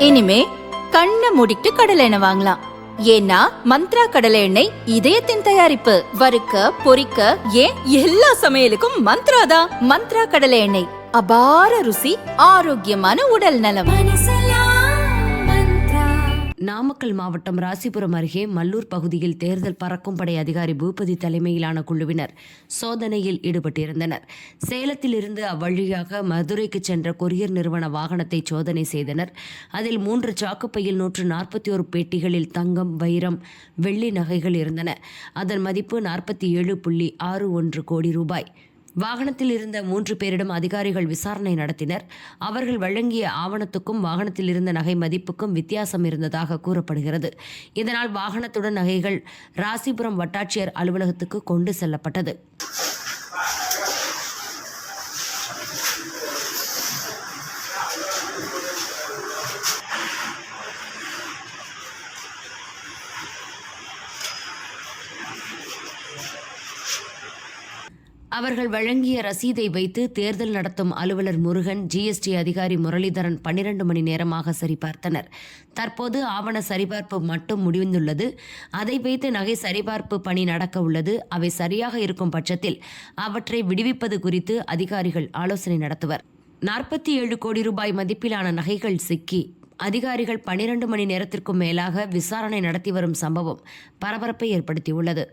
இனிமே கண்ணை மூடிட்டு கடலை எண்ணெய் வாங்கலாம். ஏன்னா மந்த்ரா கடலை எண்ணெய் இதயத்தின் தயாரிப்பு. வறுக்க பொரிக்க ஏன் எல்லா சமையலுக்கும் மந்த்ரா தான். மந்த்ரா கடலை எண்ணெய், அபார ருசி, ஆரோக்கியமான உடல் நலம். நாமக்கல் மாவட்டம் ராசிபுரம் அருகே மல்லூர் பகுதியில் தேர்தல் பறக்கும் படை அதிகாரி பூபதி தலைமையிலான குழுவினர் சோதனையில் ஈடுபட்டிருந்தனர். சேலத்தில் இருந்து அவ்வழியாக மதுரைக்கு சென்ற கொரியர் நிறுவன வாகனத்தை சோதனை செய்தனர். அதில் 3 சாக்குப்பையில் 141 பெட்டிகளில் தங்கம், வைரம், வெள்ளி நகைகள் இருந்தன. அதன் மதிப்பு 47.61 கோடி ரூபாய். வாகனத்தில் இருந்த 3 பேரிடம் அதிகாரிகள் விசாரணை நடத்தினர். அவர்கள் வழங்கிய ஆவணத்துக்கும் வாகனத்தில் இருந்த நகை மதிப்புக்கும் வித்தியாசம் இருந்ததாக கூறப்படுகிறது. இதனால் வாகனத்துடன் நகைகள் ராசிபுரம் வட்டாட்சியர் அலுவலகத்துக்கு கொண்டு செல்லப்பட்டது. அவர்கள் வழங்கிய ரசீதை வைத்து தேர்தல் நடத்தும் அலுவலர் முருகன், ஜிஎஸ்டி அதிகாரி முரளிதரன் 12 மணி நேரமாக சரிபார்த்தனர். தற்போது ஆவண சரிபார்ப்பு மட்டும் முடிந்துள்ளது. அதை வைத்து நகை சரிபார்ப்பு பணி நடக்க உள்ளது. அவை சரியாக இருக்கும் பட்சத்தில் அவற்றை விடுவிப்பது குறித்து அதிகாரிகள் ஆலோசனை நடத்துவர். 47 கோடி ரூபாய் மதிப்பிலான நகைகள் சிக்கி அதிகாரிகள் 12 மணி நேரத்திற்கும் மேலாக விசாரணை நடத்தி வரும் சம்பவம் பரபரப்பை ஏற்படுத்தியுள்ளது.